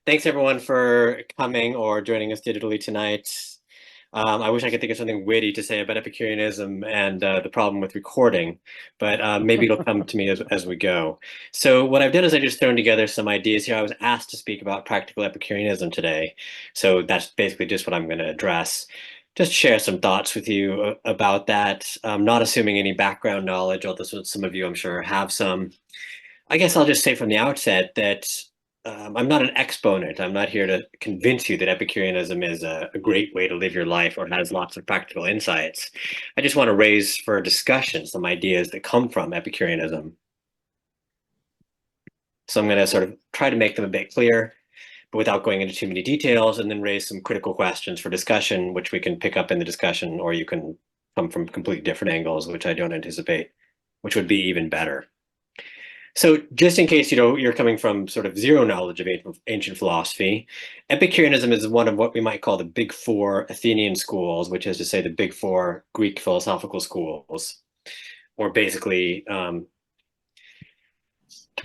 Thanks everyone for coming or joining us digitally tonight. I wish I could think of something witty to say about Epicureanism and the problem with recording, but maybe it'll come to me as we go. So what I've done is I just thrown together some ideas here. I was asked to speak about practical Epicureanism today, so that's basically just what I'm going to address. Just share some thoughts with you about that. Not assuming any background knowledge, although some of you I'm sure have some. I guess I'll just say from the outset that I'm not an exponent. I'm not here to convince you that Epicureanism is a great way to live your life or has lots of practical insights. I just want to raise for discussion some ideas that come from Epicureanism. So I'm going to sort of try to make them a bit clear, but without going into too many details, and then raise some critical questions for discussion, which we can pick up in the discussion, or you can come from completely different angles, which I don't anticipate, which would be even better. So just in case you're coming from sort of zero knowledge of ancient philosophy, Epicureanism is one of what we might call the big four Athenian schools, which is to say the big four Greek philosophical schools, or basically, to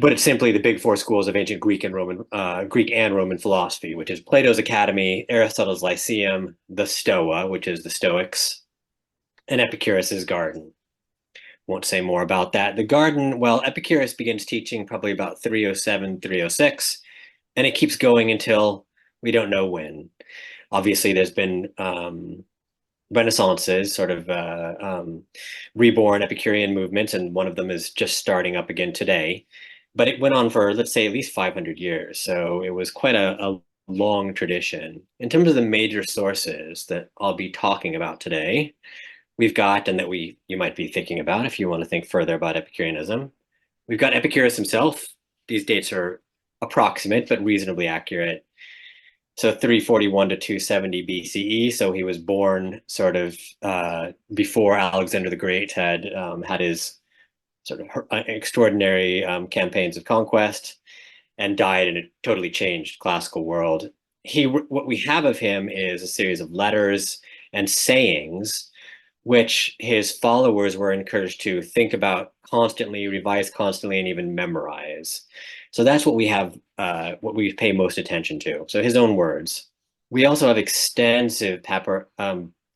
put it simply, the big four schools of ancient Greek and Roman philosophy, which is Plato's Academy, Aristotle's Lyceum, the Stoa, which is the Stoics, and Epicurus's Garden. Won't say more about that. The Garden, well, Epicurus begins teaching probably about 307, 306, and it keeps going until we don't know when. Obviously, there's been renaissances, sort of reborn Epicurean movements, and one of them is just starting up again today. But it went on for, let's say, at least 500 years. So it was quite a long tradition. In terms of the major sources that I'll be talking about today, we've got, and that you might be thinking about if you want to think further about Epicureanism. We've got Epicurus himself. These dates are approximate, but reasonably accurate. So 341 to 270 BCE. So he was born sort of before Alexander the Great had his sort of extraordinary campaigns of conquest, and died in a totally changed classical world. What we have of him is a series of letters and sayings which his followers were encouraged to think about constantly, revise constantly, and even memorize. So that's what we have, what we pay most attention to. So his own words. We also have extensive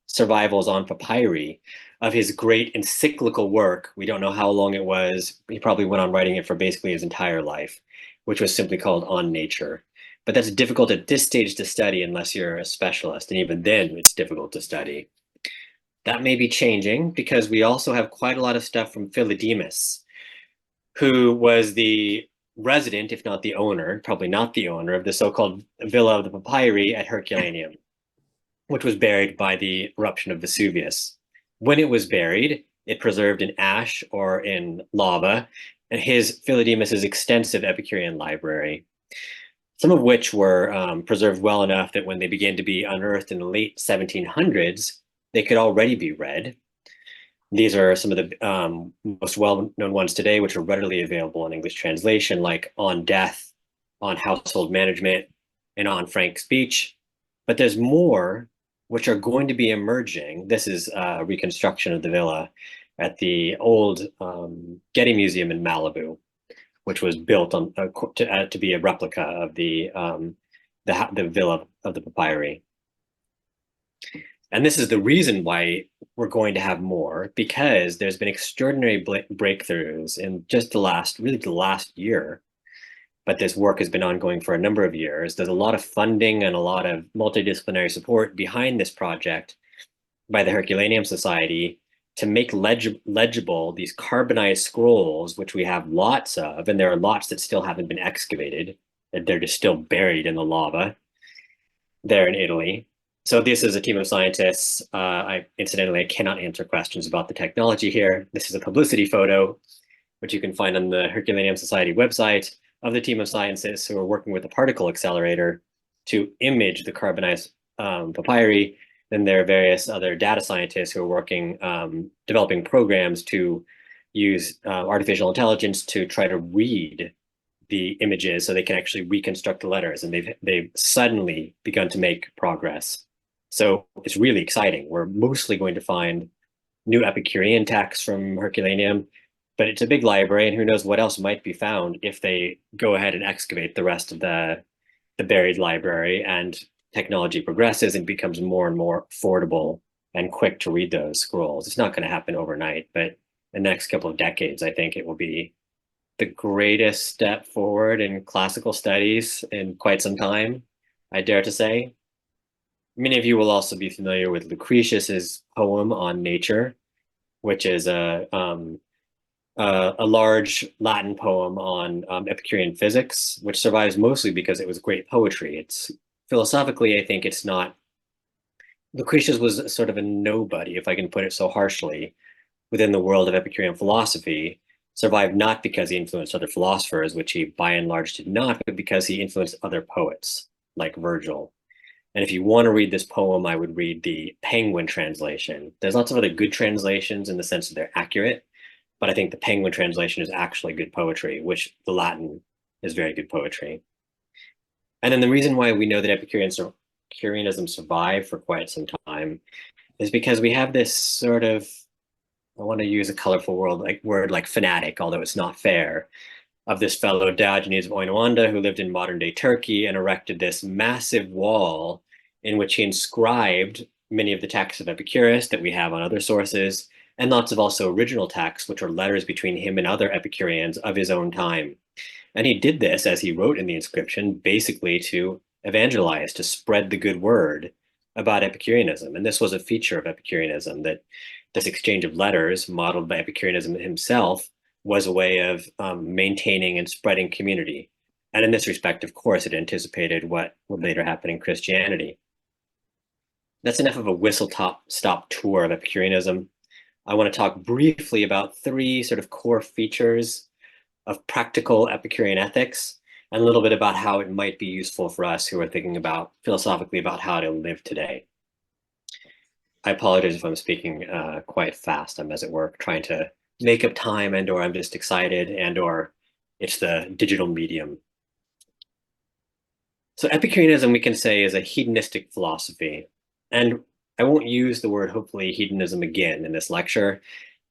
survivals on papyri of his great encyclical work. We don't know how long it was. He probably went on writing it for basically his entire life, which was simply called On Nature. But that's difficult at this stage to study unless you're a specialist. And even then, it's difficult to study. That may be changing because we also have quite a lot of stuff from Philodemus, who was the resident, if not the owner, probably not the owner, of the so-called Villa of the Papyri at Herculaneum, which was buried by the eruption of Vesuvius. When it was buried, it preserved in ash or in lava, and his Philodemus's extensive Epicurean library, some of which were preserved well enough that when they began to be unearthed in the late 1700s, they could already be read. These are some of the most well-known ones today, which are readily available in English translation, like On Death, On Household Management, and On Frank Speech. But there's more which are going to be emerging. This is a reconstruction of the villa at the old Getty Museum in Malibu, which was built on to be a replica of the villa of the papyri. And this is the reason why we're going to have more, because there's been extraordinary breakthroughs in just the last year. But this work has been ongoing for a number of years. There's a lot of funding and a lot of multidisciplinary support behind this project by the Herculaneum Society to make legible these carbonized scrolls, which we have lots of, and there are lots that still haven't been excavated, that they're just still buried in the lava there in Italy. So this is a team of scientists. Incidentally, I cannot answer questions about the technology here. This is a publicity photo, which you can find on the Herculaneum Society website, of the team of scientists who are working with the particle accelerator to image the carbonized papyri. Then there are various other data scientists who are working, developing programs to use artificial intelligence to try to read the images so they can actually reconstruct the letters. And they've suddenly begun to make progress. So it's really exciting. We're mostly going to find new Epicurean texts from Herculaneum, but it's a big library, and who knows what else might be found if they go ahead and excavate the rest of the the buried library, and technology progresses and becomes more and more affordable and quick to read those scrolls. It's not going to happen overnight, but in the next couple of decades, I think it will be the greatest step forward in classical studies in quite some time, I dare to say. Many of you will also be familiar with Lucretius's poem on nature, which is a large Latin poem on Epicurean physics, which survives mostly because it was great poetry. It's philosophically, I think it's not. Lucretius was sort of a nobody, if I can put it so harshly, within the world of Epicurean philosophy. Survived not because he influenced other philosophers, which he by and large did not, but because he influenced other poets like Virgil. And if you want to read this poem, I would read the Penguin translation. There's lots of other good translations in the sense that they're accurate, but I think the Penguin translation is actually good poetry, which the Latin is very good poetry. And then the reason why we know that Epicureanism survived for quite some time is because we have this sort of, I want to use a colorful word like fanatic, although it's not fair, of this fellow Diogenes of Oinaonda who lived in modern day Turkey and erected this massive wall in which he inscribed many of the texts of Epicurus that we have on other sources, and lots of also original texts, which are letters between him and other Epicureans of his own time. And he did this, as he wrote in the inscription, basically to evangelize, to spread the good word about Epicureanism. And this was a feature of Epicureanism, that this exchange of letters, modeled by Epicureanism himself, was a way of maintaining and spreading community. And in this respect, of course, it anticipated what would later happen in Christianity. That's enough of a whistle-stop tour of Epicureanism. I want to talk briefly about three sort of core features of practical Epicurean ethics, and a little bit about how it might be useful for us who are thinking about philosophically about how to live today. I apologize if I'm speaking quite fast. I'm, as it were, trying to make up time, and or I'm just excited, and or it's the digital medium. So Epicureanism, we can say, is a hedonistic philosophy. And I won't use the word, hopefully, hedonism again in this lecture.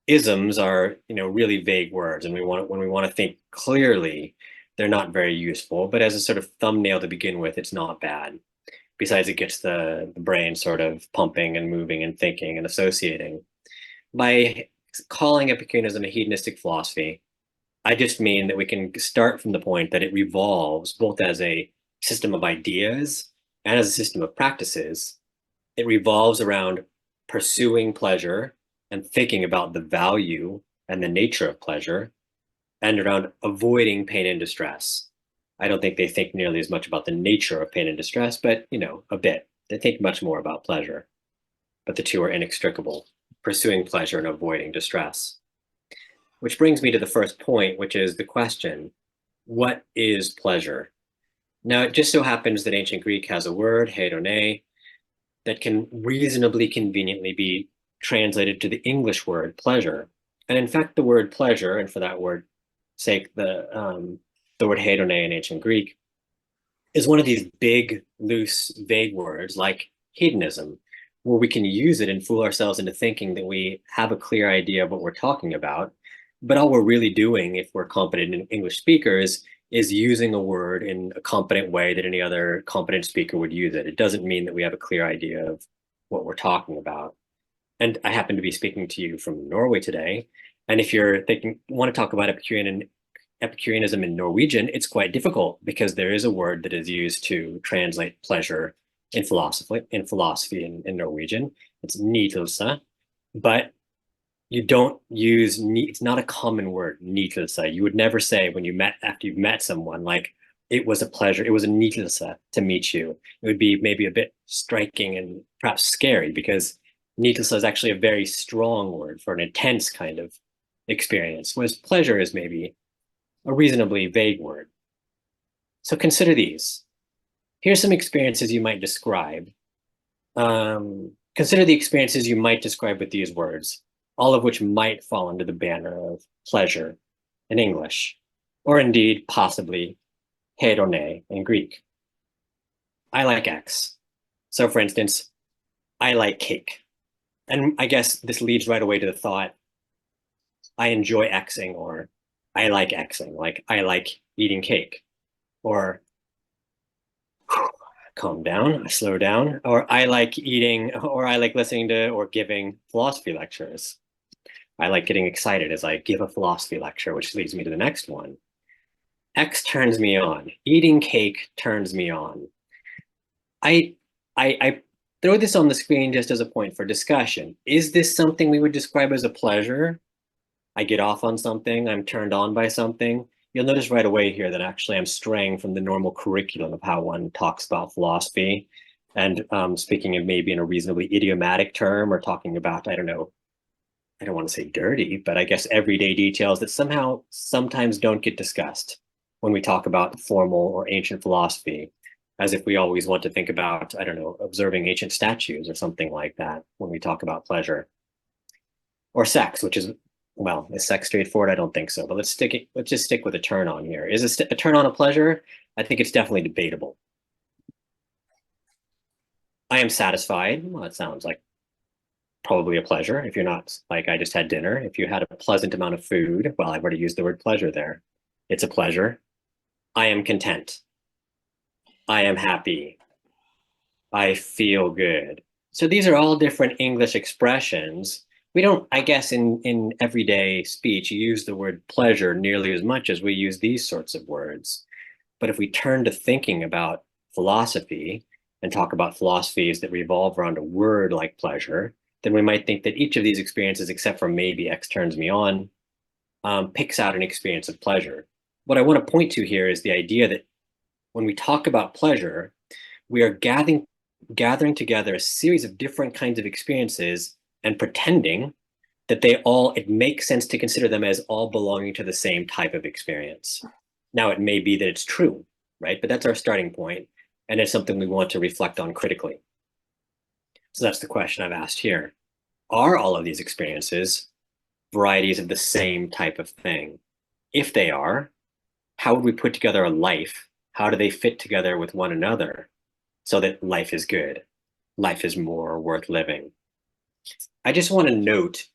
Isms are, really vague words, and when we want to think clearly, they're not very useful. But as a sort of thumbnail to begin with, it's not bad. Besides, it gets the brain sort of pumping and moving and thinking and associating. By calling Epicureanism a hedonistic philosophy, I just mean that we can start from the point that it revolves both as a system of ideas and as a system of practices. It revolves around pursuing pleasure and thinking about the value and the nature of pleasure, and around avoiding pain and distress. I don't think they think nearly as much about the nature of pain and distress, but, a bit. They think much more about pleasure. But the two are inextricable, pursuing pleasure and avoiding distress. Which brings me to the first point, which is the question, what is pleasure? Now, it just so happens that ancient Greek has a word, hedone, that can reasonably conveniently be translated to the English word pleasure. And in fact, the word pleasure, and for that word's sake, the word hedone in ancient Greek, is one of these big, loose, vague words like hedonism, where we can use it and fool ourselves into thinking that we have a clear idea of what we're talking about. But all we're really doing, if we're competent English speakers, is using a word in a competent way that any other competent speaker would use it. It doesn't mean that we have a clear idea of what we're talking about. And I happen to be speaking to you from Norway today. And if you're want to talk about Epicureanism in Norwegian, it's quite difficult because there is a word that is used to translate pleasure in philosophy in Norwegian. It's nytelse, but you don't use, it's not a common word, nytelse. You would never say after you've met someone, like, it was a pleasure, it was a nytelse to meet you. It would be maybe a bit striking and perhaps scary, because nytelse is actually a very strong word for an intense kind of experience, whereas pleasure is maybe a reasonably vague word. So consider these. Here's some experiences you might describe. Consider the experiences you might describe with these words, all of which might fall under the banner of pleasure in English, or indeed possibly hedone in Greek. I like X. So for instance, I like cake. And I guess this leads right away to the thought, I enjoy Xing, or I like Xing, like I like eating cake, or calm down, I slow down, or I like eating, or I like listening to or giving philosophy lectures. I like getting excited as I give a philosophy lecture, which leads me to the next one. X turns me on. Eating cake turns me on. I, I throw this on the screen just as a point for discussion. Is this something we would describe as a pleasure? I get off on something, I'm turned on by something. You'll notice right away here that actually I'm straying from the normal curriculum of how one talks about philosophy and speaking of maybe in a reasonably idiomatic term or talking about, I don't know, I don't want to say dirty, but I guess everyday details that somehow sometimes don't get discussed when we talk about formal or ancient philosophy, as if we always want to think about, I don't know, observing ancient statues or something like that when we talk about pleasure. Or sex, which is, well, is sex straightforward? I don't think so. But let's just stick with a turn on here. Is a turn on a pleasure? I think it's definitely debatable. I am satisfied. Well, it sounds like probably a pleasure. If you're not like I just had dinner, if you had a pleasant amount of food, well, I've already used the word pleasure there. It's a pleasure. I am content. I am happy. I feel good. So these are all different English expressions. We don't, I guess, in everyday speech, use the word pleasure nearly as much as we use these sorts of words. But if we turn to thinking about philosophy and talk about philosophies that revolve around a word like pleasure, then we might think that each of these experiences, except for maybe X turns me on, picks out an experience of pleasure. What I want to point to here is the idea that when we talk about pleasure, we are gathering together a series of different kinds of experiences and pretending that it makes sense to consider them as all belonging to the same type of experience. Now, it may be that it's true, right? But that's our starting point, and it's something we want to reflect on critically. So that's the question I've asked here. Are all of these experiences varieties of the same type of thing? If they are, how would we put together a life? How do they fit together with one another so that life is good? Life is more worth living. I just want to note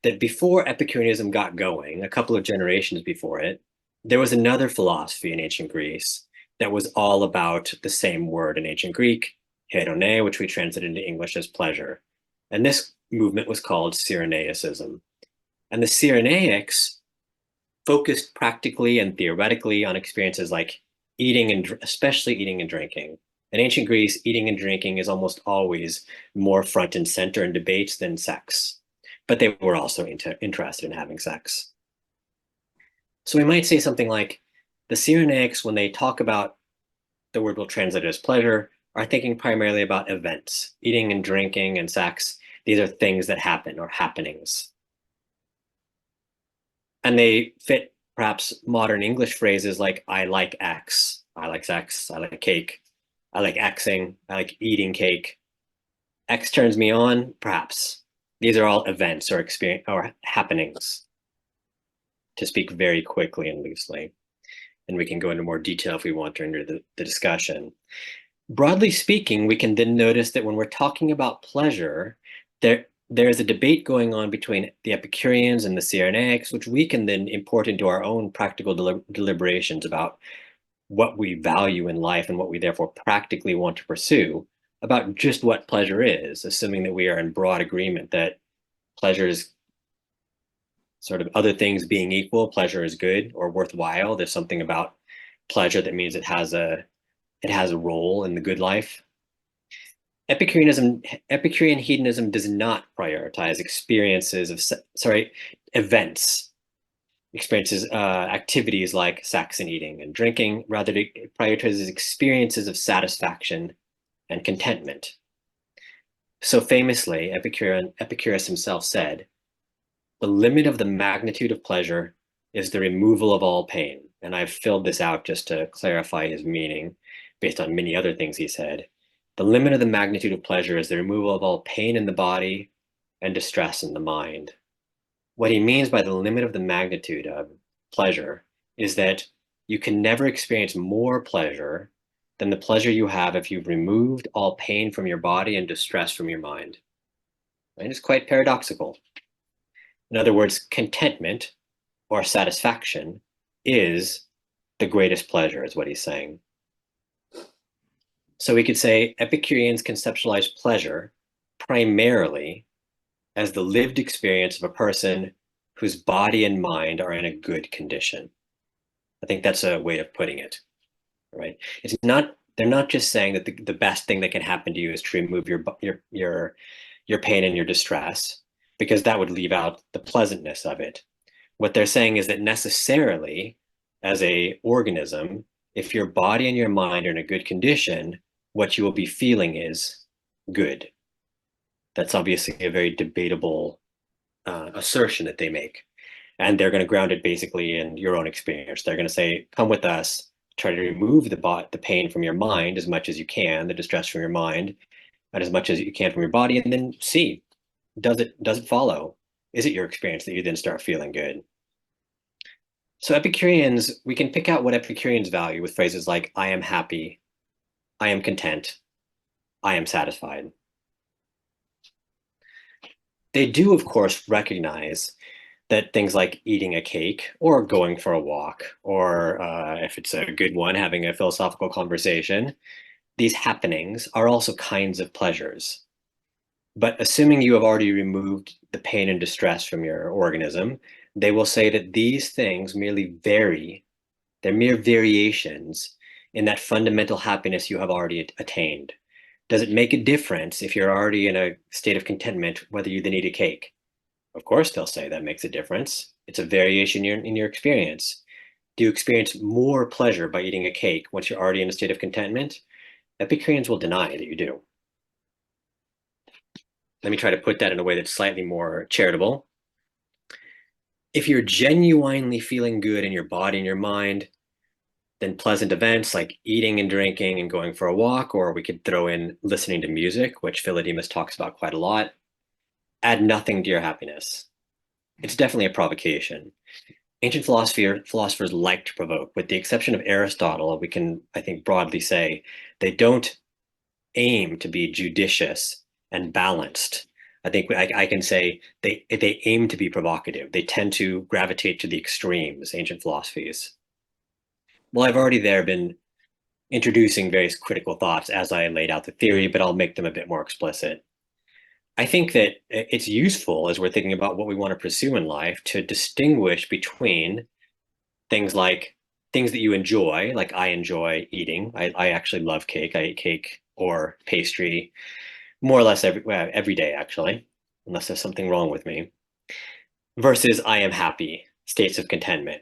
that before Epicureanism got going, a couple of generations before it, there was another philosophy in ancient Greece that was all about the same word in ancient Greek, hedone, which we translate into English as pleasure. And this movement was called Cyrenaicism. And the Cyrenaics focused practically and theoretically on experiences like eating and especially eating and drinking. In ancient Greece, eating and drinking is almost always more front and center in debates than sex, but they were also interested in having sex. So we might say something like the Cyrenaics, when they talk about the word we'll translate as pleasure, are thinking primarily about events, eating and drinking and sex. These are things that happen or happenings. And they fit perhaps modern English phrases like I like X, I like sex, I like cake, I like Xing, I like eating cake. X turns me on, perhaps. These are all events or experience or happenings, to speak very quickly and loosely. And we can go into more detail if we want during the discussion. Broadly speaking, we can then notice that when we're talking about pleasure, there's a debate going on between the Epicureans and the Cyrenaics, which we can then import into our own practical deliberations about what we value in life and what we therefore practically want to pursue about just what pleasure is, assuming that we are in broad agreement that pleasure is sort of other things being equal, pleasure is good or worthwhile. There's something about pleasure that means it has a role in the good life. Epicurean hedonism does not prioritize events, activities like sex and eating and drinking. Rather, it prioritizes experiences of satisfaction and contentment. So famously, Epicurus himself said, the limit of the magnitude of pleasure is the removal of all pain. And I've filled this out just to clarify his meaning based on many other things he said. The limit of the magnitude of pleasure is the removal of all pain in the body and distress in the mind. What he means by the limit of the magnitude of pleasure is that you can never experience more pleasure than the pleasure you have if you've removed all pain from your body and distress from your mind. And it's quite paradoxical. In other words, contentment or satisfaction is the greatest pleasure, is what he's saying. So we could say Epicureans conceptualize pleasure primarily as the lived experience of a person whose body and mind are in a good condition. I think that's a way of putting it, right? It's not, they're not just saying that the best thing that can happen to you is to remove your pain and your distress, because that would leave out the pleasantness of it. What they're saying is that necessarily, as a organism, if your body and your mind are in a good condition, what you will be feeling is good. That's obviously a very debatable assertion that they make. And they're going to ground it basically in your own experience. They're going to say, come with us, try to remove the pain from your mind as much as you can, the distress from your mind, and as much as you can from your body, and then see, does it follow? Is it your experience that you then start feeling good? So Epicureans, we can pick out what Epicureans value with phrases like, I am happy, I am content, I am satisfied. They do, of course, recognize that things like eating a cake or going for a walk, or if it's a good one, having a philosophical conversation, these happenings are also kinds of pleasures. But assuming you have already removed the pain and distress from your organism, they will say that these things merely vary. They're mere variations in that fundamental happiness you have already attained. Does it make a difference if you're already in a state of contentment, whether you then eat a cake? Of course, they'll say that makes a difference. It's a variation in your experience. Do you experience more pleasure by eating a cake once you're already in a state of contentment? Epicureans will deny that you do. Let me try to put that in a way that's slightly more charitable. If you're genuinely feeling good in your body and your mind, then pleasant events like eating and drinking and going for a walk, or we could throw in listening to music, which Philodemus talks about quite a lot, add nothing to your happiness. It's definitely a provocation. Ancient philosophers like to provoke. With the exception of Aristotle, we can, I think, broadly say they don't aim to be judicious and balanced. I think I can say they aim to be provocative. They tend to gravitate to the extremes, ancient philosophies. Well, I've already there been introducing various critical thoughts as I laid out the theory, but I'll make them a bit more explicit. I think that it's useful as we're thinking about what we want to pursue in life to distinguish between things like things that you enjoy, like I enjoy eating. I actually love cake. I eat cake or pastry more or less every day, actually, unless there's something wrong with me, versus I am happy, states of contentment,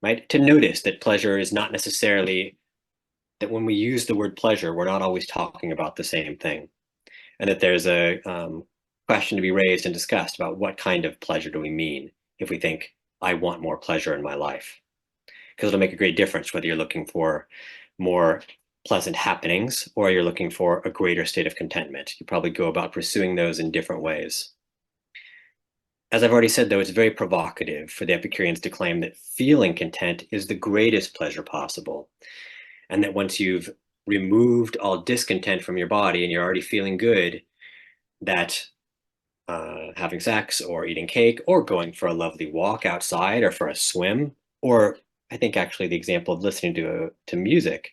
right? To notice that pleasure is not necessarily, that when we use the word pleasure, we're not always talking about the same thing. And that there's a question to be raised and discussed about what kind of pleasure do we mean if we think, I want more pleasure in my life. Because it'll make a great difference whether you're looking for more pleasant happenings or you're looking for a greater state of contentment. You probably go about pursuing those in different ways. As I've already said, though, it's very provocative for the Epicureans to claim that feeling content is the greatest pleasure possible, and that once you've removed all discontent from your body and you're already feeling good, that having sex or eating cake or going for a lovely walk outside or for a swim, or I think actually the example of listening to music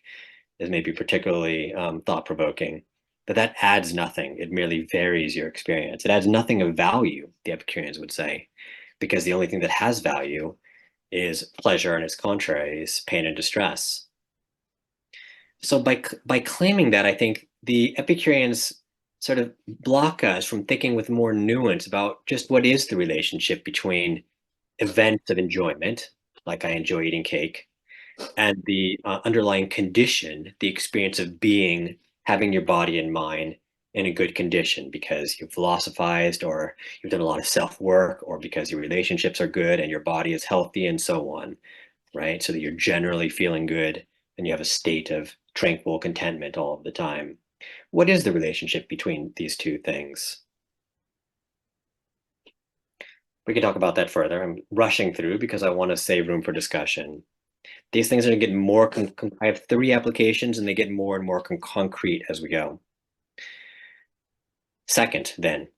is maybe particularly thought-provoking, that adds nothing. It merely varies your experience. It adds nothing of value, the Epicureans would say, because the only thing that has value is pleasure and its contraries, pain and distress. So by claiming that, I think the Epicureans sort of block us from thinking with more nuance about just what is the relationship between events of enjoyment, like I enjoy eating cake, and the underlying condition, the experience of being, having your body and mind in a good condition because you've philosophized or you've done a lot of self-work or because your relationships are good and your body is healthy and so on, right? So that you're generally feeling good and you have a state of tranquil contentment all of the time. What is the relationship between these two things? We can talk about that further. I'm rushing through because I want to save room for discussion. These things are going to get more, I have 3 applications and they get more and more concrete as we go. Second, then,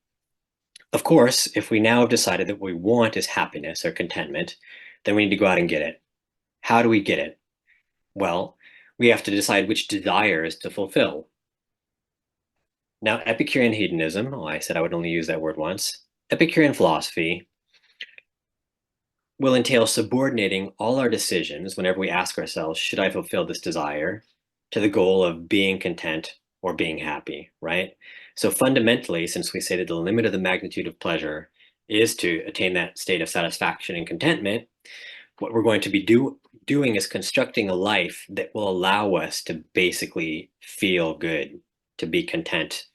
of course, if we now have decided that what we want is happiness or contentment, then we need to go out and get it. How do we get it? Well, we have to decide which desires to fulfill. Now, Epicurean hedonism, oh, I said I would only use that word once. Epicurean philosophy will entail subordinating all our decisions whenever we ask ourselves, should I fulfill this desire, to the goal of being content or being happy, right? So fundamentally, since we say that the limit of the magnitude of pleasure is to attain that state of satisfaction and contentment, what we're going to be doing is constructing a life that will allow us to basically feel good, to be content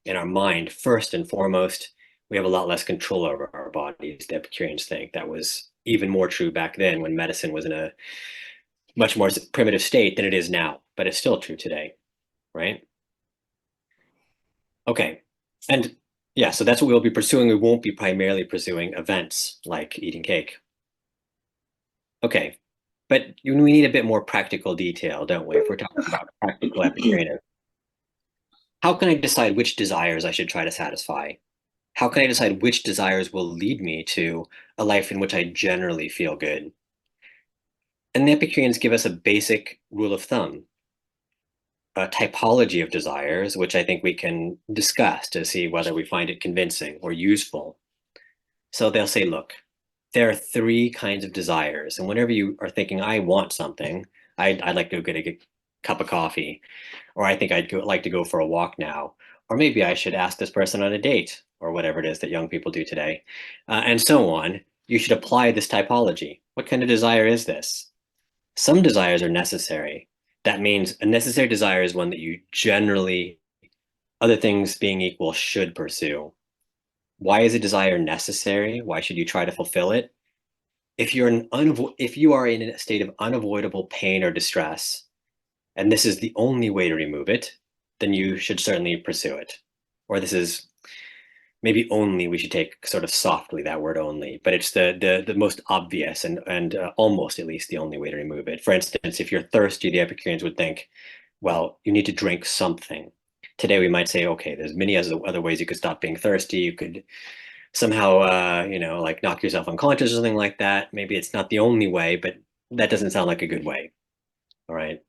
in our mind. First and foremost, we have a lot less control over our bodies. The Epicureans think that was even more true back then when medicine was in a much more primitive state than it is now, but it's still true today, right? Okay. And yeah, so that's what we'll be pursuing. We won't be primarily pursuing events like eating cake. Okay. But we need a bit more practical detail, don't we? If we're talking about practical Epicureanism, how can I decide which desires I should try to satisfy? How can I decide which desires will lead me to a life in which I generally feel good? And the Epicureans give us a basic rule of thumb, a typology of desires, which I think we can discuss to see whether we find it convincing or useful. So they'll say, look, there are three kinds of desires. And whenever you are thinking, I want something, I'd like to go get a cup of coffee, or I think like to go for a walk now, or maybe I should ask this person on a date, or whatever it is that young people do today, and so on. You should apply this typology. What kind of desire is this? Some desires are necessary. That means a necessary desire is one that you generally, other things being equal, should pursue. Why is a desire necessary? Why should you try to fulfill it? If you are in a state of unavoidable pain or distress, and this is the only way to remove it, then you should certainly pursue it. Or this is maybe only, we should take sort of softly that word only, but it's the most obvious and almost at least the only way to remove it. For instance, if you're thirsty, the Epicureans would think, well, you need to drink something. Today we might say, okay, there's many other ways you could stop being thirsty. You could somehow, like knock yourself unconscious or something like that. Maybe it's not the only way, but that doesn't sound like a good way. All right.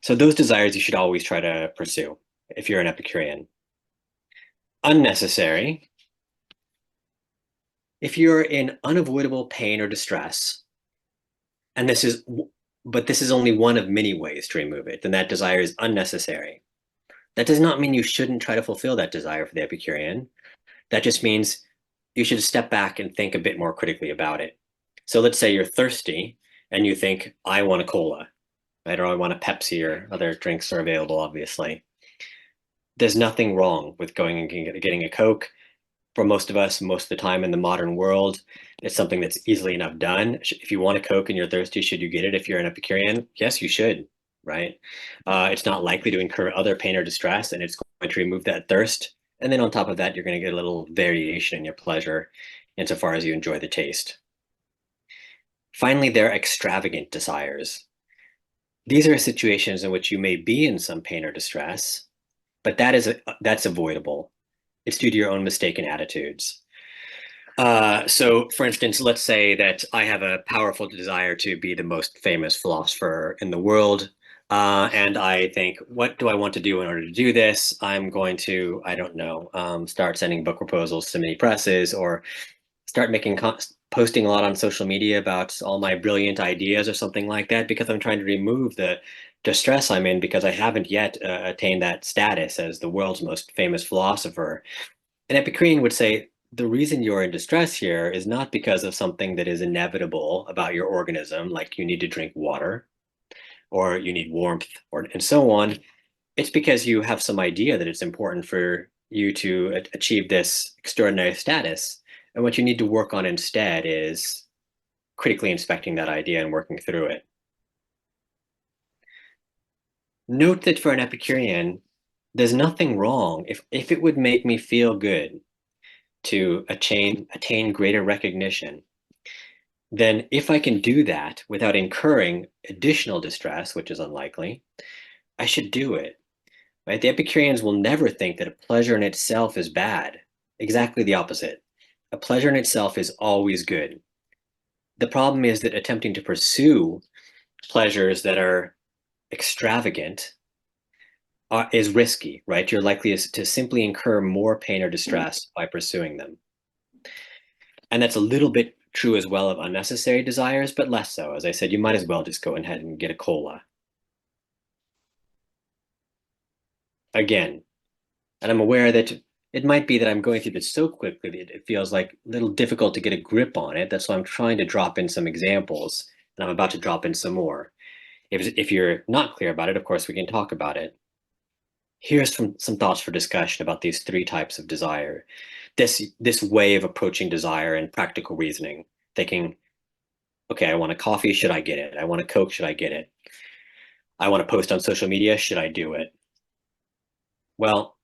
So those desires you should always try to pursue if you're an Epicurean. Unnecessary. If you're in unavoidable pain or distress, and this is only one of many ways to remove it, then that desire is unnecessary. That does not mean you shouldn't try to fulfill that desire for the Epicurean. That just means you should step back and think a bit more critically about it. So let's say you're thirsty and you think, I want a cola, right? Or I want a Pepsi, or other drinks are available, obviously. There's nothing wrong with going and getting a Coke. For most of us, most of the time in the modern world, it's something that's easily enough done. If you want a Coke and you're thirsty, should you get it if you're an Epicurean? Yes, you should, right? It's not likely to incur other pain or distress, and it's going to remove that thirst. And then on top of that, you're going to get a little variation in your pleasure insofar as you enjoy the taste. Finally, there are extravagant desires. These are situations in which you may be in some pain or distress, but that's avoidable. It's due to your own mistaken attitudes. So, for instance, let's say that I have a powerful desire to be the most famous philosopher in the world. And I think, what do I want to do in order to do this? I'm going to, I don't know, start sending book proposals to many presses, or start posting a lot on social media about all my brilliant ideas or something like that, because I'm trying to remove the distress I'm in because I haven't yet attained that status as the world's most famous philosopher. An Epicurean would say, the reason you're in distress here is not because of something that is inevitable about your organism, like you need to drink water or you need warmth, and so on. It's because you have some idea that it's important for you to achieve this extraordinary status. And what you need to work on instead is critically inspecting that idea and working through it. Note that for an Epicurean, there's nothing wrong if it would make me feel good to attain greater recognition, then if I can do that without incurring additional distress, which is unlikely, I should do it. Right? The Epicureans will never think that a pleasure in itself is bad. Exactly the opposite. A pleasure in itself is always good. The problem is that attempting to pursue pleasures that are extravagant is risky, right? You're likely to simply incur more pain or distress by pursuing them. And that's a little bit true as well of unnecessary desires, but less so. As I said, you might as well just go ahead and get a cola. Again, and I'm aware that it might be that I'm going through this so quickly that it feels like a little difficult to get a grip on it. That's why I'm trying to drop in some examples, and I'm about to drop in some more. If you're not clear about it, of course, we can talk about it. Here's some thoughts for discussion about these three types of desire. This way of approaching desire and practical reasoning, thinking, okay, I want a coffee, should I get it? I want a Coke, should I get it? I want to post on social media, should I do it? Well,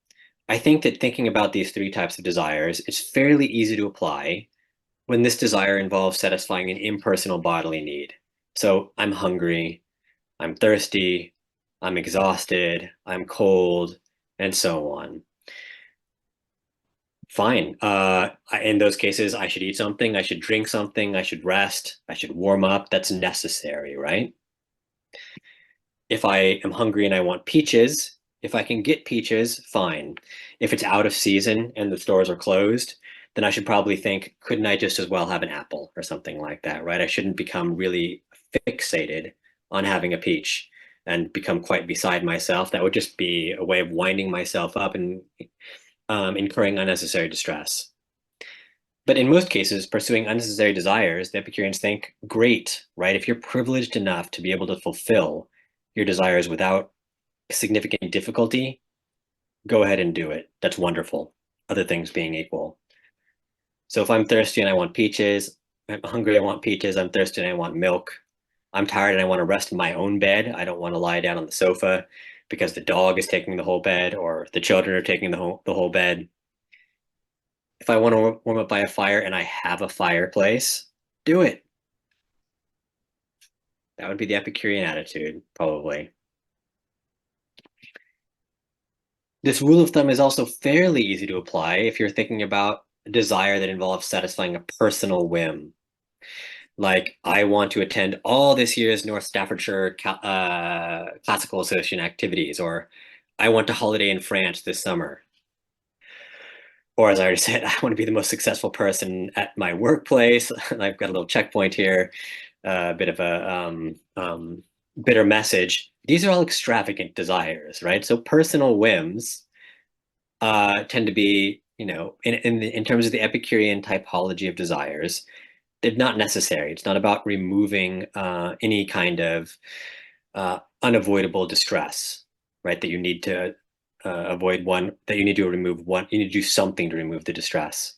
I think that thinking about these three types of desires is fairly easy to apply when this desire involves satisfying an impersonal bodily need. So I'm hungry, I'm thirsty, I'm exhausted, I'm cold, and so on. Fine. In those cases, I should eat something, I should drink something, I should rest, I should warm up. That's necessary, right? If I am hungry and I want peaches, if I can get peaches, fine. If it's out of season and the stores are closed, then I should probably think, couldn't I just as well have an apple or something like that, right? I shouldn't become really fixated on having a peach and become quite beside myself. That would just be a way of winding myself up and incurring unnecessary distress. But in most cases, pursuing unnecessary desires, the Epicureans think, great, right? If you're privileged enough to be able to fulfill your desires without significant difficulty, go ahead and do it. That's wonderful, other things being equal. So if I'm thirsty and I want peaches, I'm hungry, I want peaches, I'm thirsty and I want milk, I'm tired and I want to rest in my own bed, I don't want to lie down on the sofa because the dog is taking the whole bed or the children are taking the whole bed. If I want to warm up by a fire and I have a fireplace, do it. That would be the Epicurean attitude, probably. This rule of thumb is also fairly easy to apply if you're thinking about a desire that involves satisfying a personal whim. Like, I want to attend all this year's North Staffordshire Classical Association activities, or I want to holiday in France this summer. Or as I already said, I want to be the most successful person at my workplace. And I've got a little checkpoint here, a bit of a bitter message. These are all extravagant desires, right? So personal whims tend to be, in terms of the Epicurean typology of desires, they're not necessary. It's not about removing any kind of unavoidable distress, right? That you need to avoid one, that you need to remove one, you need to do something to remove the distress.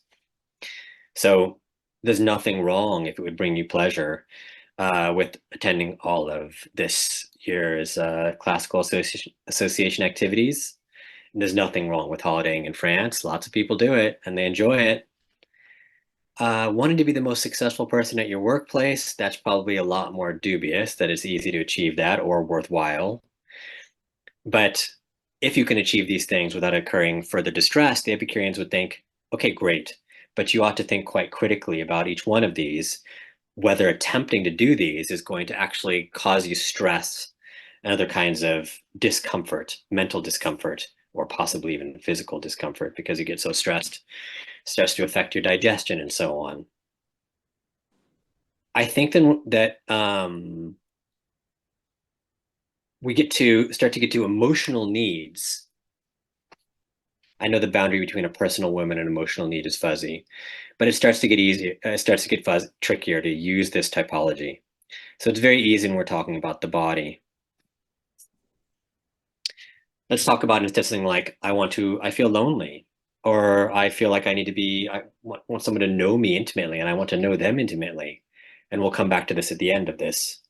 So there's nothing wrong if it would bring you pleasure with attending all of this year's classical association activities. And there's nothing wrong with holidaying in France. Lots of people do it and they enjoy it. Wanting to be the most successful person at your workplace, that's probably a lot more dubious that it's easy to achieve that or worthwhile. But if you can achieve these things without incurring further distress, the Epicureans would think, okay, great, but you ought to think quite critically about each one of these, whether attempting to do these is going to actually cause you stress and other kinds of discomfort, mental discomfort, or possibly even physical discomfort because you get so stressed starts to affect your digestion and so on. I think then that we start to get to emotional needs. I know the boundary between a personal whim and an emotional need is fuzzy, but it starts to get easier. It starts to get trickier to use this typology. So it's very easy when we're talking about the body. Let's talk about instead something like I feel lonely, or I feel like I want someone to know me intimately, and I want to know them intimately. And we'll come back to this at the end of this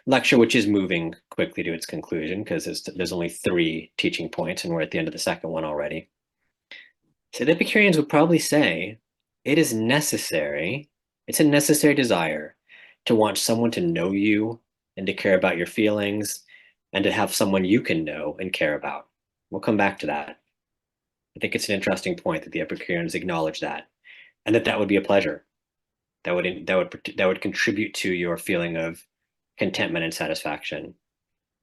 lecture, which is moving quickly to its conclusion because there's only 3 teaching points, and we're at the end of the second one already. So the Epicureans would probably say it is necessary, it's a necessary desire to want someone to know you and to care about your feelings and to have someone you can know and care about. We'll come back to that. I think it's an interesting point that the Epicureans acknowledge that, and that would be a pleasure. That would contribute to your feeling of contentment and satisfaction.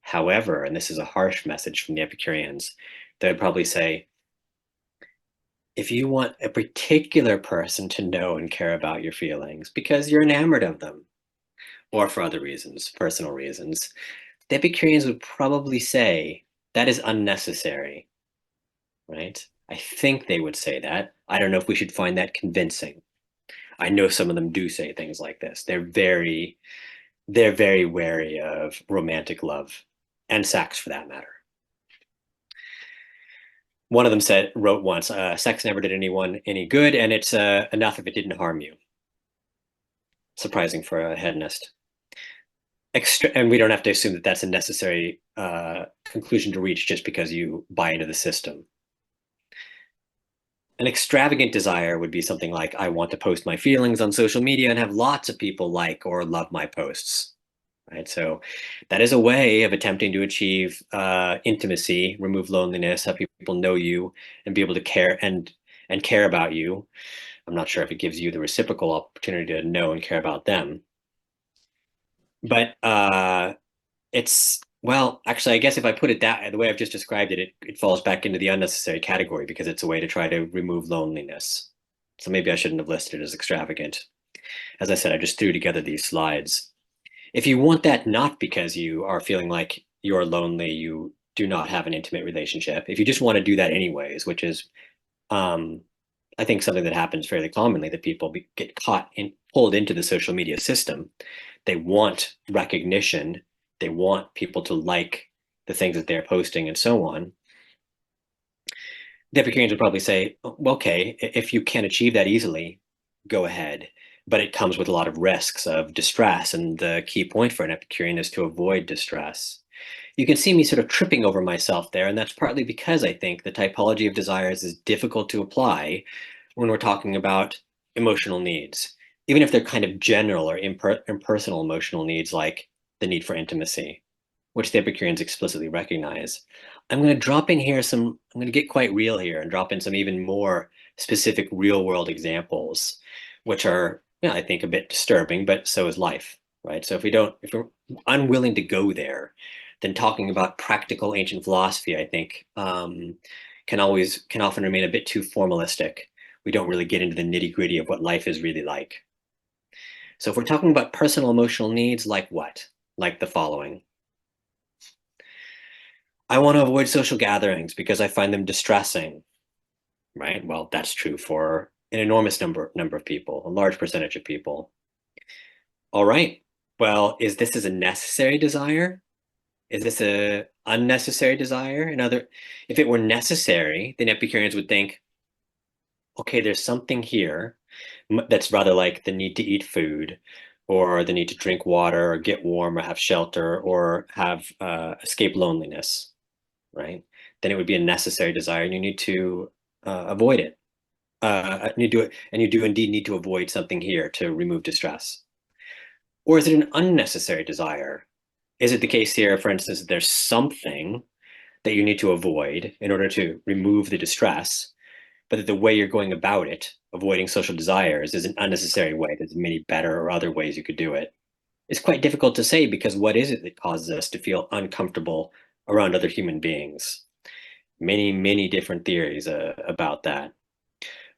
However, and this is a harsh message from the Epicureans, they would probably say, if you want a particular person to know and care about your feelings because you're enamored of them, or for other reasons, personal reasons, the Epicureans would probably say that is unnecessary, right? I think they would say that. I don't know if we should find that convincing. I know some of them do say things like this. They're very wary of romantic love and sex for that matter. One of them wrote once, sex never did anyone any good, and it's enough if it didn't harm you. Surprising for a hedonist. And we don't have to assume that that's a necessary conclusion to reach just because you buy into the system. An extravagant desire would be something like, I want to post my feelings on social media and have lots of people like or love my posts. Right. So that is a way of attempting to achieve intimacy, remove loneliness, have people know you and be able to care about you. I'm not sure if it gives you the reciprocal opportunity to know and care about them. But well, actually, I guess if I put it the way I've just described it, it falls back into the unnecessary category because it's a way to try to remove loneliness. So maybe I shouldn't have listed it as extravagant. As I said, I just threw together these slides. If you want that not because you are feeling like you're lonely, you do not have an intimate relationship, if you just want to do that anyways, which is, I think, something that happens fairly commonly, that people get pulled into the social media system. They want recognition. They want people to like the things that they're posting and so on. The Epicureans would probably say, well, okay, if you can achieve that easily, go ahead. But it comes with a lot of risks of distress. And the key point for an Epicurean is to avoid distress. You can see me sort of tripping over myself there. And that's partly because I think the typology of desires is difficult to apply when we're talking about emotional needs, even if they're kind of general or impersonal emotional needs, like the need for intimacy, which the Epicureans explicitly recognize. I'm going to get quite real here and drop in some even more specific real world examples, which are, I think, a bit disturbing, but so is life, right? So if we're unwilling to go there, then talking about practical ancient philosophy, I think, can often remain a bit too formalistic. We don't really get into the nitty gritty of what life is really like. So if we're talking about personal emotional needs, like what? Like the following. I want to avoid social gatherings because I find them distressing, right? Well, that's true for an enormous number of people, a large percentage of people. All right. Well, is this a necessary desire? Is this a unnecessary desire? If it were necessary, then Epicureans would think, okay, there's something here that's rather like the need to eat food, or the need to drink water, or get warm, or have shelter, or have escape loneliness, right? Then it would be a necessary desire, and you need to avoid it. You do it, and you do indeed need to avoid something here to remove distress. Or is it an unnecessary desire? Is it the case here, for instance, that there's something that you need to avoid in order to remove the distress, but that the way you're going about it, avoiding social desires, is an unnecessary way? There's many better or other ways you could do it. It's quite difficult to say, because what is it that causes us to feel uncomfortable around other human beings? Many, many different theories about that.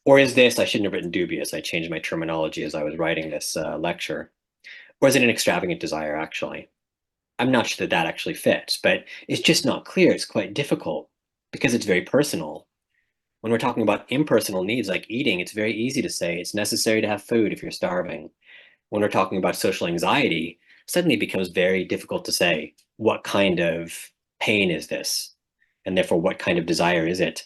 Or is this, I shouldn't have written dubious, I changed my terminology as I was writing this lecture. Or is it an extravagant desire, actually? I'm not sure that that actually fits, but it's just not clear. It's quite difficult because it's very personal. When we're talking about impersonal needs like eating, it's very easy to say it's necessary to have food if you're starving. When we're talking about social anxiety, suddenly it becomes very difficult to say, what kind of pain is this? And therefore, what kind of desire is it?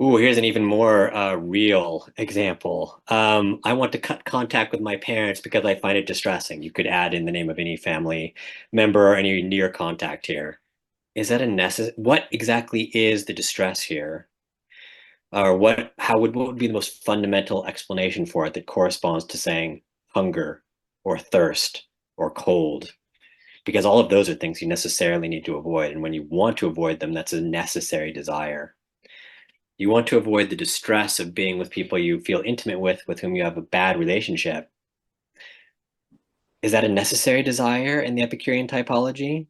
Ooh, here's an even more real example. I want to cut contact with my parents because I find it distressing. You could add in the name of any family member or any near contact here. Is that what exactly is the distress here? Or what would be the most fundamental explanation for it that corresponds to saying hunger or thirst or cold? Because all of those are things you necessarily need to avoid. And when you want to avoid them, that's a necessary desire. You want to avoid the distress of being with people you feel intimate with whom you have a bad relationship. Is that a necessary desire in the Epicurean typology?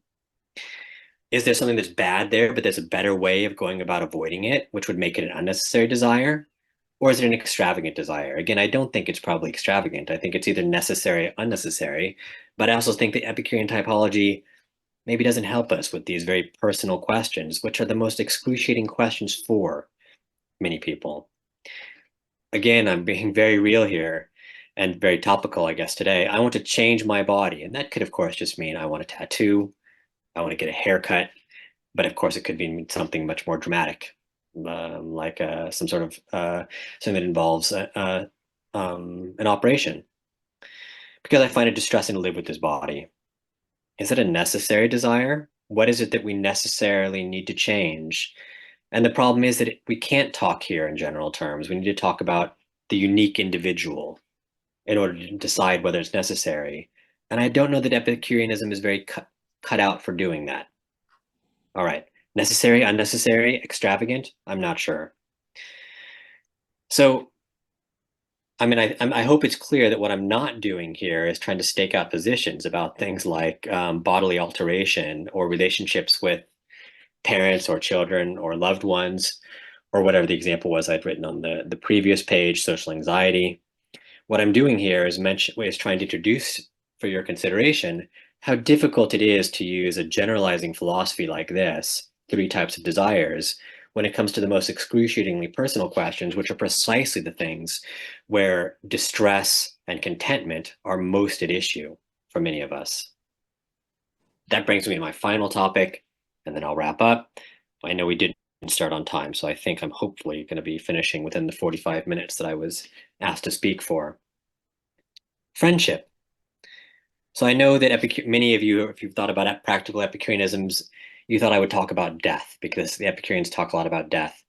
Is there something that's bad there, but there's a better way of going about avoiding it, which would make it an unnecessary desire? Or is it an extravagant desire? Again, I don't think it's probably extravagant. I think it's either necessary or unnecessary. But I also think the Epicurean typology maybe doesn't help us with these very personal questions, which are the most excruciating questions for many people. Again, I'm being very real here and very topical, I guess, today. I want to change my body. And that could, of course, just mean I want a tattoo, I want to get a haircut, but of course, it could mean something much more dramatic, like some sort of something that involves an operation. Because I find it distressing to live with this body. Is it a necessary desire? What is it that we necessarily need to change? And the problem is that we can't talk here in general terms. We need to talk about the unique individual in order to decide whether it's necessary. And I don't know that Epicureanism is very cut out for doing that. All right. Necessary, unnecessary, extravagant? I'm not sure. So, I mean, I hope it's clear that what I'm not doing here is trying to stake out positions about things like bodily alteration or relationships with parents or children or loved ones, or whatever the example was I'd written on the previous page, social anxiety. What I'm doing here is trying to introduce for your consideration how difficult it is to use a generalizing philosophy like this, three types of desires, when it comes to the most excruciatingly personal questions, which are precisely the things where distress and contentment are most at issue for many of us. That brings me to my final topic, and then I'll wrap up. I know we didn't start on time, so I think I'm hopefully going to be finishing within the 45 minutes that I was asked to speak for. Friendship. So I know that many of you, if you've thought about practical Epicureanisms, you thought I would talk about death because the Epicureans talk a lot about death.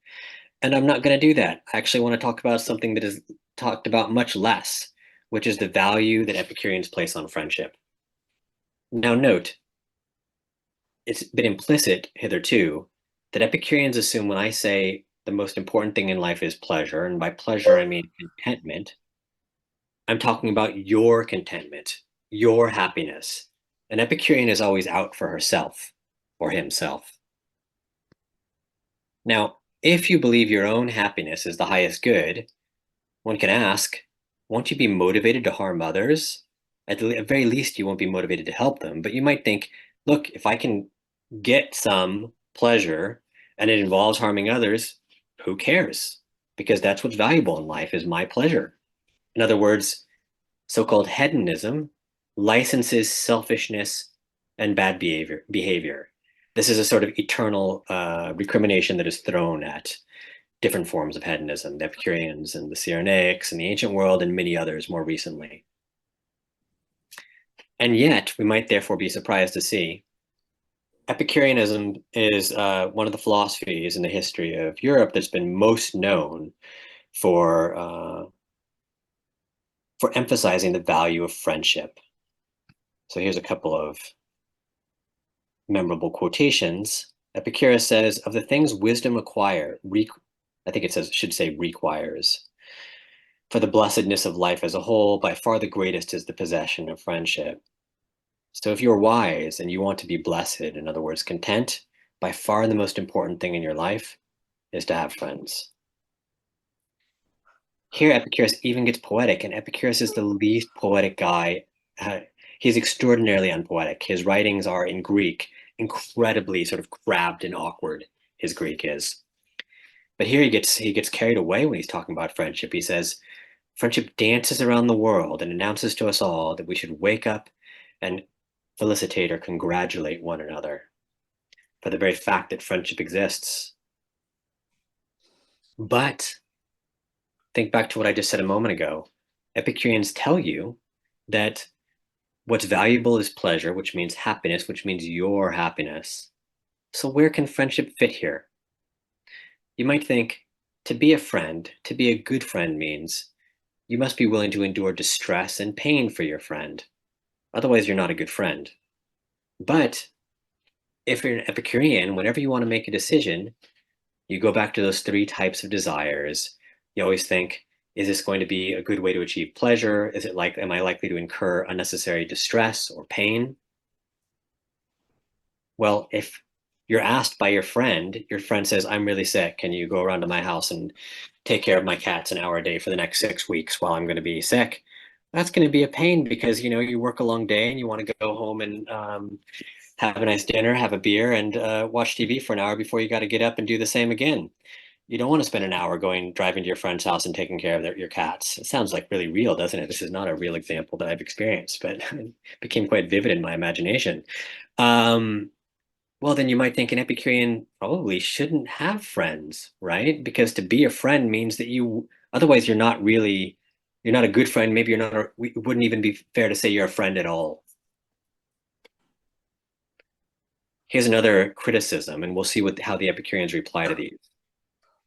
And I'm not going to do that. I actually want to talk about something that is talked about much less, which is the value that Epicureans place on friendship. Now note, it's been implicit hitherto that Epicureans assume when I say the most important thing in life is pleasure, and by pleasure I mean contentment, I'm talking about your contentment, your happiness. An Epicurean is always out for herself or himself. Now, if you believe your own happiness is the highest good, one can ask, won't you be motivated to harm others? At the very least, you won't be motivated to help them, but you might think, look, if I can get some pleasure and it involves harming others, who cares? Because that's what's valuable in life is my pleasure. In other words, so-called hedonism licenses selfishness and bad behavior. This is a sort of eternal recrimination that is thrown at different forms of hedonism, the Epicureans and the Cyrenaics and the ancient world and many others more recently. And yet, we might therefore be surprised to see Epicureanism is one of the philosophies in the history of Europe that's been most known for emphasizing the value of friendship. So here's a couple of memorable quotations. Epicurus says, "Of the things wisdom I think it should say requires. For the blessedness of life as a whole, by far the greatest is the possession of friendship." So if you're wise and you want to be blessed, in other words, content, by far the most important thing in your life is to have friends. Here, Epicurus even gets poetic, and Epicurus is the least poetic guy. He's extraordinarily unpoetic. His writings are in Greek, incredibly sort of crabbed and awkward, his Greek is. But here he gets carried away when he's talking about friendship. He says, friendship dances around the world and announces to us all that we should wake up and felicitate or congratulate one another for the very fact that friendship exists. But think back to what I just said a moment ago. Epicureans tell you that what's valuable is pleasure, which means happiness, which means your happiness. So where can friendship fit here? You might think to be a friend, to be a good friend means you must be willing to endure distress and pain for your friend. Otherwise, you're not a good friend. But if you're an Epicurean, whenever you want to make a decision, you go back to those three types of desires. You always think, Is this going to be a good way to achieve pleasure? Am I likely to incur unnecessary distress or pain? Well, if you're asked by your friend says, I'm really sick. Can you go around to my house and take care of my cats an hour a day for the next 6 weeks while I'm going to be sick? That's going to be a pain because, you work a long day and you want to go home and have a nice dinner, have a beer, and watch TV for an hour before you got to get up and do the same again. You don't want to spend an hour driving to your friend's house and taking care of your cats. It sounds like really real, doesn't it? This is not a real example that I've experienced, but it became quite vivid in my imagination. Um, well, then you might think an Epicurean probably shouldn't have friends, right? Because to be a friend means that otherwise you're not a good friend. Maybe you're not, it wouldn't even be fair to say you're a friend at all. Here's another criticism, and we'll see how the Epicureans reply to these.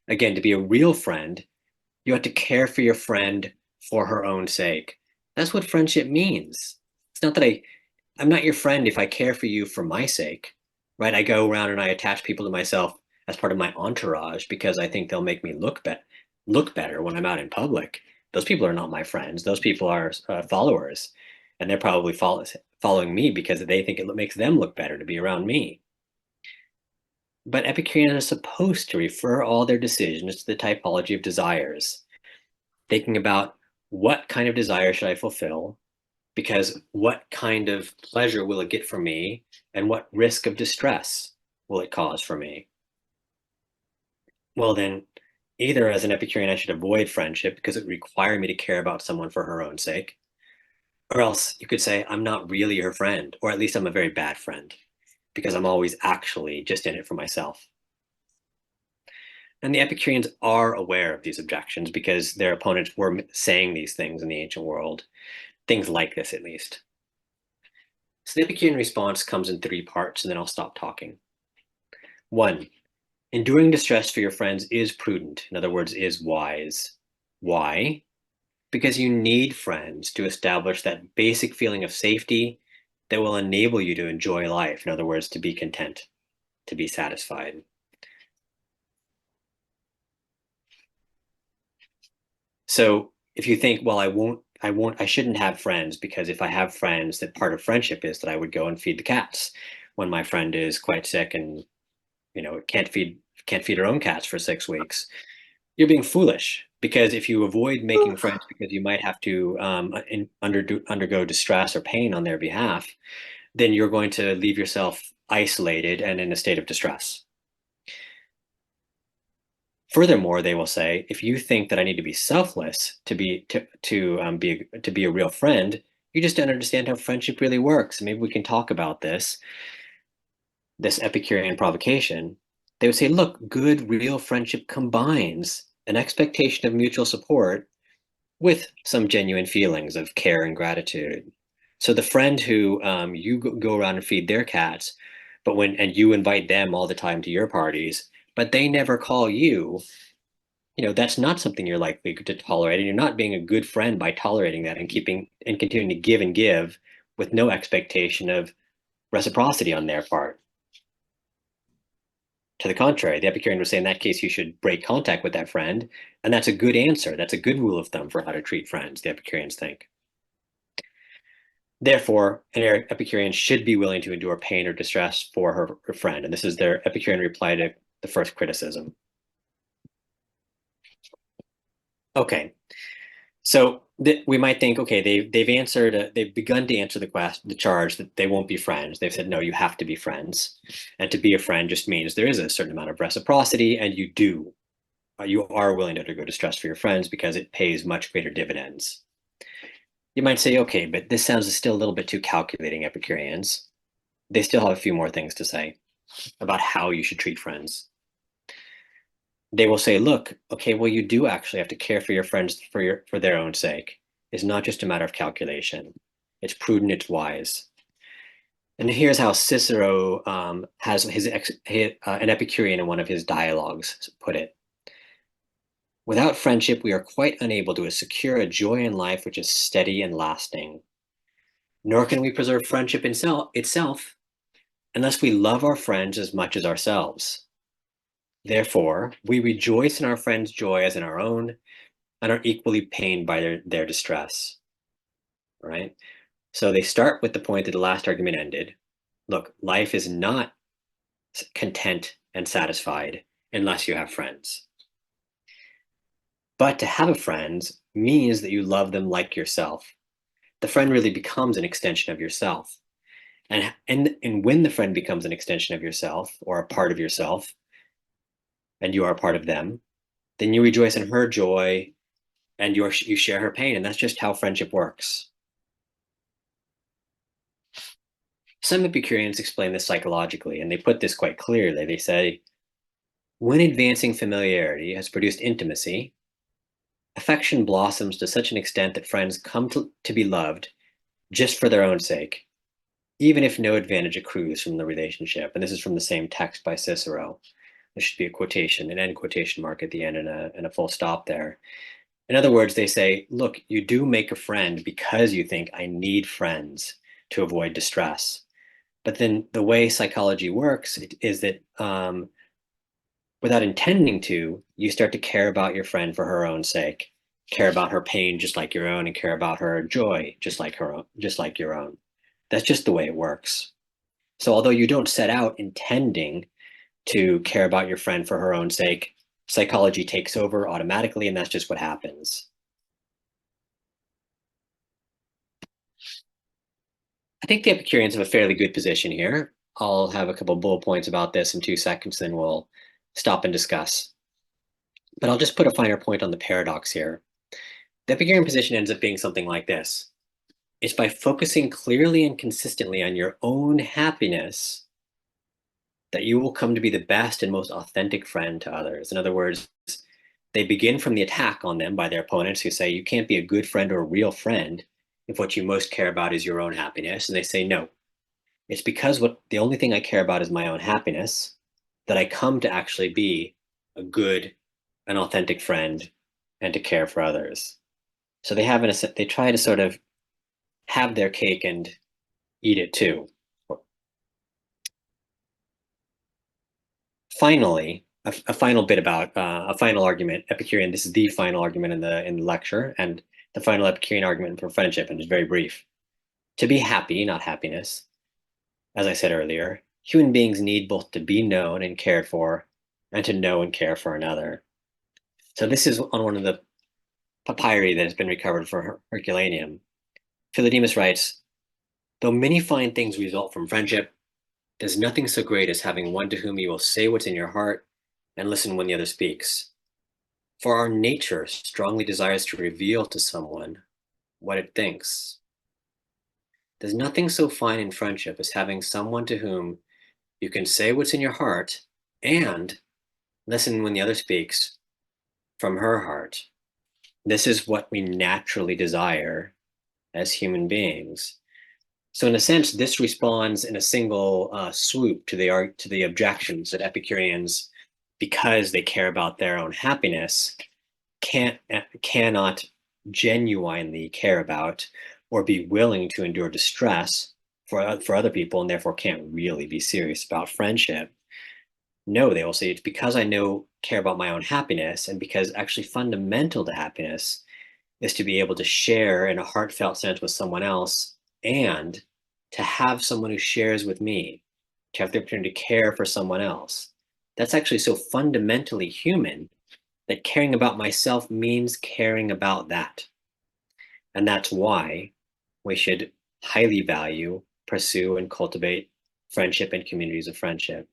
Again, to be a real friend, you have to care for your friend for her own sake. That's what friendship means. It's not that I'm not your friend if I care for you for my sake, right? I go around and I attach people to myself as part of my entourage because I think they'll make me look better when I'm out in public. Those people are not my friends. Those people are followers, and they're probably following me because they think it makes them look better to be around me. But Epicureans are supposed to refer all their decisions to the typology of desires, thinking about what kind of desire should I fulfill, because what kind of pleasure will it get for me, and what risk of distress will it cause for me? Well, then, either as an Epicurean, I should avoid friendship because it would require me to care about someone for her own sake, or else you could say, I'm not really her friend, or at least I'm a very bad friend because I'm always actually just in it for myself. And the Epicureans are aware of these objections because their opponents were saying these things in the ancient world, things like this at least. So the Epicurean response comes in three parts, and then I'll stop talking. One, enduring distress for your friends is prudent. In other words, is wise. Why? Because you need friends to establish that basic feeling of safety that will enable you to enjoy life. In other words, to be content, to be satisfied. So if you think, well, I shouldn't have friends because if I have friends, that part of friendship is that I would go and feed the cats when my friend is quite sick and can't feed her own cats for 6 weeks. You're being foolish because if you avoid making friends because you might have to undergo distress or pain on their behalf, then you're going to leave yourself isolated and in a state of distress. Furthermore, they will say, if you think that I need to be selfless to be a real friend, you just don't understand how friendship really works. Maybe we can talk about this Epicurean provocation. They would say, look, good, real friendship combines an expectation of mutual support with some genuine feelings of care and gratitude. So the friend who you go around and feed their cats, and you invite them all the time to your parties, but they never call you, that's not something you're likely to tolerate, and you're not being a good friend by tolerating that and continuing to give and give with no expectation of reciprocity on their part. To the contrary, the Epicurean would say in that case you should break contact with that friend, and that's a good answer. That's a good rule of thumb for how to treat friends, the Epicureans think. Therefore, an Epicurean should be willing to endure pain or distress for her friend, and this is their Epicurean reply to the first criticism. Okay, so we might think, okay, they've begun to answer the charge that they won't be friends. They've said, no, you have to be friends, and to be a friend just means there is a certain amount of reciprocity, and you are willing to undergo distress for your friends because it pays much greater dividends. You might say, okay, but this sounds still a little bit too calculating, Epicureans. They still have a few more things to say about how you should treat friends. They will say, look, okay, well, you do actually have to care for your friends for their own sake. It's not just a matter of calculation. It's prudent, it's wise. And here's how Cicero has an Epicurean in one of his dialogues put it. Without friendship, we are quite unable to secure a joy in life which is steady and lasting. Nor can we preserve friendship itself unless we love our friends as much as ourselves. Therefore, we rejoice in our friends' joy as in our own, and are equally pained by their distress. All right. So they start with the point that the last argument ended. Look, life is not content and satisfied unless you have friends. But to have a friend means that you love them like yourself. The friend really becomes an extension of yourself. And when the friend becomes an extension of yourself or a part of yourself, and you are a part of them, then you rejoice in her joy and you share her pain. And that's just how friendship works. Some Epicureans explain this psychologically, and they put this quite clearly. They say, when advancing familiarity has produced intimacy, affection blossoms to such an extent that friends come to be loved just for their own sake, even if no advantage accrues from the relationship. And this is from the same text by Cicero. There should be a quotation, an end quotation mark at the end and a full stop there. In other words, they say, look, you do make a friend because you think I need friends to avoid distress. But then the way psychology works is that without intending to, you start to care about your friend for her own sake, care about her pain just like your own, and care about her joy just like your own. That's just the way it works. So although you don't set out intending to care about your friend for her own sake, psychology takes over automatically, and that's just what happens. I think the Epicureans have a fairly good position here. I'll have a couple bullet points about this in 2 seconds, then we'll stop and discuss. But I'll just put a finer point on the paradox here. The Epicurean position ends up being something like this. It's by focusing clearly and consistently on your own happiness that you will come to be the best and most authentic friend to others. In other words, they begin from the attack on them by their opponents who say you can't be a good friend or a real friend if what you most care about is your own happiness. And they say, no, it's because the only thing I care about is my own happiness that I come to actually be a good and authentic friend and to care for others. So they try to sort of have their cake and eat it too. Finally, a final bit about a final argument, Epicurean. This is the final argument in the lecture, and the final Epicurean argument for friendship, and it's very brief. To be happy, not happiness, as I said earlier, human beings need both to be known and cared for, and to know and care for another. So this is on one of the papyri that has been recovered for Herculaneum. Philodemus writes, though many fine things result from friendship, there's nothing so great as having one to whom you will say what's in your heart and listen when the other speaks. For our nature strongly desires to reveal to someone what it thinks. There's nothing so fine in friendship as having someone to whom you can say what's in your heart and listen when the other speaks from her heart. This is what we naturally desire as human beings. So in a sense, this responds in a single swoop to the objections that Epicureans, because they care about their own happiness, cannot genuinely care about or be willing to endure distress for other people, and therefore can't really be serious about friendship. No, they will say it's because I care about my own happiness, and because actually fundamental to happiness is to be able to share in a heartfelt sense with someone else, and to have someone who shares with me, to have the opportunity to care for someone else. That's actually so fundamentally human that caring about myself means caring about that. And that's why we should highly value, pursue, and cultivate friendship and communities of friendship.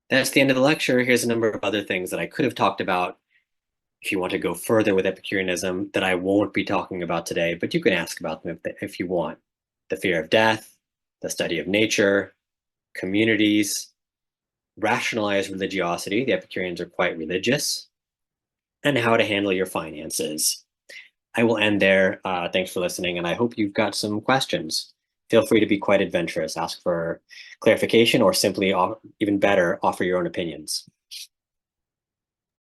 That's the end of the lecture. Here's a number of other things that I could have talked about if you want to go further with Epicureanism that I won't be talking about today, but you can ask about them if you want. The fear of death, the study of nature, communities, rationalized religiosity. The Epicureans are quite religious, and how to handle your finances. I will end there. Thanks for listening, and I hope you've got some questions. Feel free to be quite adventurous, ask for clarification, or simply, even better, offer your own opinions.